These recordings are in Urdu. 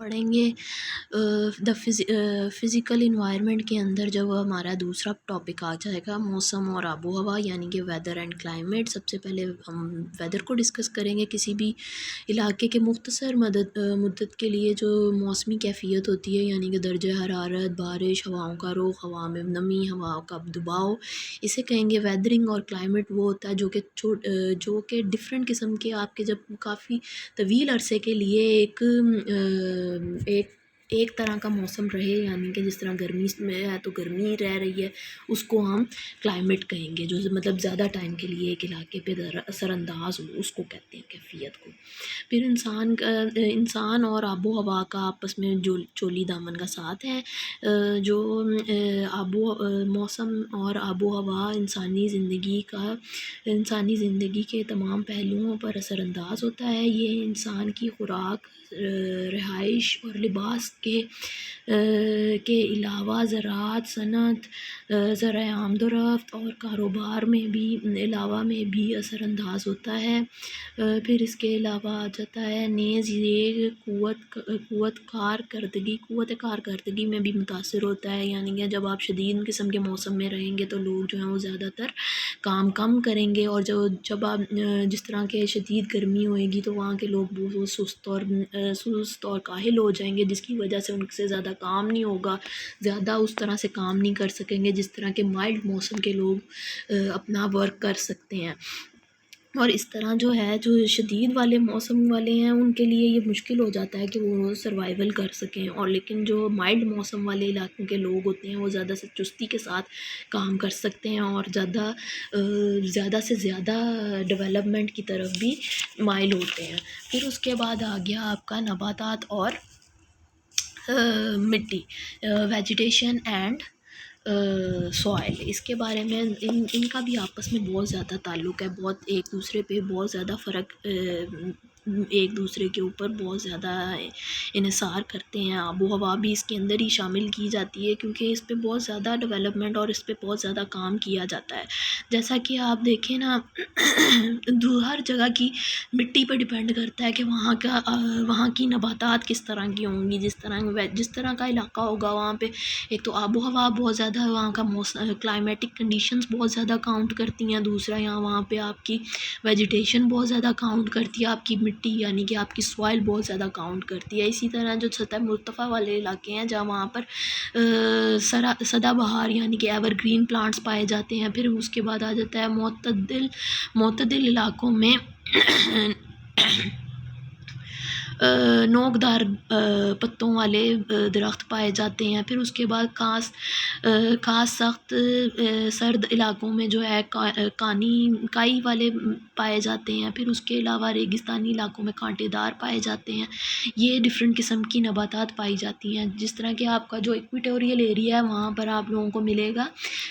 پڑھیں گے دا فزیکل انوائرمنٹ کے اندر جب ہمارا دوسرا ٹاپک آ جائے گا موسم اور آب و ہوا یعنی کہ ویدر اینڈ کلائمیٹ. سب سے پہلے ہم ویدر کو ڈسکس کریں گے. کسی بھی علاقے کے مختصر مدت کے لیے جو موسمی کیفیت ہوتی ہے یعنی کہ درجہ حرارت، بارش، ہواؤں کا رخ، ہوا میں نمی، ہوا کا دباؤ، اسے کہیں گے ویدرنگ. اور کلائمیٹ وہ ہوتا ہے جو کہ ڈفرینٹ قسم کے آپ کے جب کافی طویل عرصے کے لیے ایک طرح کا موسم رہے، یعنی کہ جس طرح گرمی میں ہے تو گرمی رہ رہی ہے، اس کو ہم کلائمیٹ کہیں گے. جو مطلب زیادہ ٹائم کے لیے ایک علاقے پہ اثر انداز ہو، اس کو کہتے ہیں کیفیت کو. پھر انسان اور آب و ہوا کا آپس میں جو چولی دامن کا ساتھ ہے. جو موسم اور آب و ہوا انسانی زندگی کے تمام پہلوؤں پر اثر انداز ہوتا ہے. یہ انسان کی خوراک، رہائش اور لباس کے علاوہ زراعت، صنعت، ذرائع آمد و رفت اور کاروبار میں بھی اثر انداز ہوتا ہے. پھر اس کے علاوہ آ جاتا ہے نیز یہ قوت کارکردگی میں بھی متاثر ہوتا ہے. یعنی کہ جب آپ شدید قسم کے موسم میں رہیں گے تو لوگ جو ہیں وہ زیادہ تر کام کم کریں گے، اور جب آپ جس طرح کے شدید گرمی ہوئے گی تو وہاں کے لوگ بہت سست اور کاہل ہو جائیں گے، جس کی وجہ سے ان سے زیادہ کام نہیں ہوگا، زیادہ اس طرح سے کام نہیں کر سکیں گے جس طرح کے مائلڈ موسم کے لوگ اپنا ورک کر سکتے ہیں. اور اس طرح جو ہے جو شدید والے موسم والے ہیں ان کے لیے یہ مشکل ہو جاتا ہے کہ وہ سروائیول کر سکیں. اور لیکن جو مائلڈ موسم والے علاقوں کے لوگ ہوتے ہیں وہ زیادہ سے چستی کے ساتھ کام کر سکتے ہیں اور زیادہ سے زیادہ ڈیولپمنٹ کی طرف بھی مائل ہوتے ہیں. پھر اس کے بعد آ گیا آپ کا نباتات اور مٹی، ویجیٹیشن اینڈ سوائل. اس کے بارے میں ان کا بھی آپس میں بہت زیادہ تعلق ہے، بہت ایک دوسرے پہ بہت زیادہ فرق، ایک دوسرے کے اوپر بہت زیادہ انحصار کرتے ہیں. آب و ہوا بھی اس کے اندر ہی شامل کی جاتی ہے کیونکہ اس پہ بہت زیادہ ڈیولپمنٹ اور اس پہ بہت زیادہ کام کیا جاتا ہے. جیسا کہ آپ دیکھیں نا ہر جگہ کی مٹی پر ڈیپینڈ کرتا ہے کہ وہاں کی نباتات کس طرح کی ہوں گی. جس طرح کا علاقہ ہوگا وہاں پہ ایک تو آب و ہوا بہت زیادہ، وہاں کا موسم، کلائمیٹک کنڈیشنز بہت زیادہ کاؤنٹ کرتی ہیں. دوسرا وہاں پہ آپ کی ویجیٹیشن بہت زیادہ کاؤنٹ کرتی ہے، آپ کی مٹی یعنی کہ آپ کی سوائل بہت زیادہ کاؤنٹ کرتی ہے. اسی طرح جو سطح مرتفع والے علاقے ہیں جہاں وہاں پر سدا بہار یعنی کہ ایور گرین پلانٹس پائے جاتے ہیں. پھر اس کے بعد آ جاتا ہے معتدل علاقوں میں نوکدار پتوں والے درخت پائے جاتے ہیں. پھر اس کے بعد خاص سخت سرد علاقوں میں جو ہے کائی والے پائے جاتے ہیں. پھر اس کے علاوہ ریگستانی علاقوں میں کانٹے دار پائے جاتے ہیں. یہ ڈفرینٹ قسم کی نباتات پائی جاتی ہیں. جس طرح کہ آپ کا جو ایکویٹوریل ایریا ہے وہاں پر آپ لوگوں کو ملے گا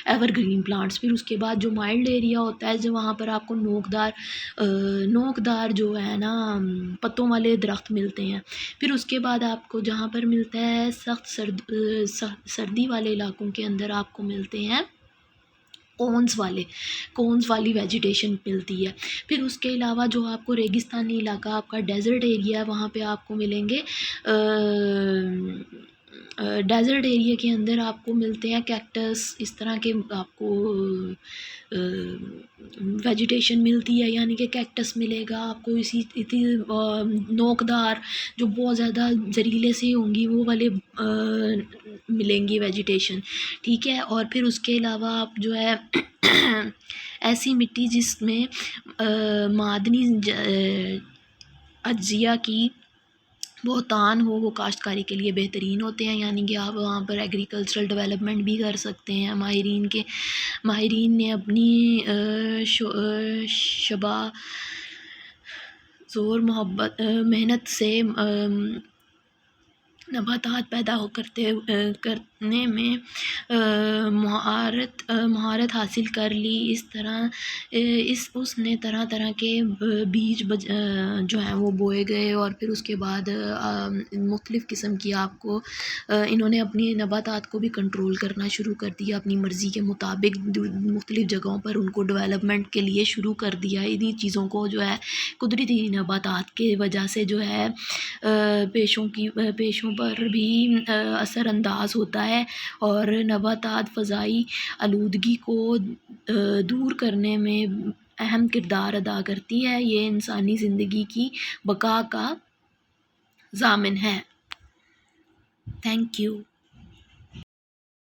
ایور گرین پلانٹس. پھر اس کے بعد جو مائلڈ ایریا ہوتا ہے جو وہاں پر آپ کو نوکدار جو ہے نا پتوں والے درخت ملتے ہیں. پھر اس کے بعد آپ کو جہاں پر ملتا ہے سخت سردی والے علاقوں کے اندر آپ کو ملتے ہیں کونز والی ویجیٹیشن ملتی ہے. پھر اس کے علاوہ جو آپ کو ریگستانی علاقہ آپ کا ڈیزرٹ ایریا ہے وہاں پہ آپ کو ملیں گے ڈیزرٹ ایریا کے اندر آپ کو ملتے ہیں کیکٹس، اس طرح کے آپ کو ویجیٹیشن ملتی ہے. یعنی کہ کیکٹس ملے گا آپ کو، اسی نوکدار جو بہت زیادہ زریلے سے ہوں گی وہ والے ملیں گی ویجیٹیشن، ٹھیک ہے. اور پھر اس کے علاوہ آپ جو ہے ایسی مٹی جس میں معدنی اجزاء کی بہتان ہو وہ کاشتکاری کے لیے بہترین ہوتے ہیں. یعنی کہ آپ وہاں پر ایگریکلچرل ڈیولپمنٹ بھی کر سکتے ہیں. ماہرین نے اپنی شبہ زور محنت سے نباتات پیدا کرتے نے میں مہارت حاصل کر لی. اس طرح اس نے طرح طرح کے بیج جو ہیں وہ بوئے گئے، اور پھر اس کے بعد مختلف قسم کی آپ کو انہوں نے اپنی نباتات کو بھی کنٹرول کرنا شروع کر دیا اپنی مرضی کے مطابق. مختلف جگہوں پر ان کو ڈیولپمنٹ کے لیے شروع کر دیا. انہی چیزوں کو جو ہے قدرتی نباتات کے وجہ سے جو ہے پیشوں پر بھی اثر انداز ہوتا ہے، اور نباتات فضائی آلودگی کو دور کرنے میں اہم کردار ادا کرتی ہے. یہ انسانی زندگی کی بقا کا ضامن ہے. Thank you.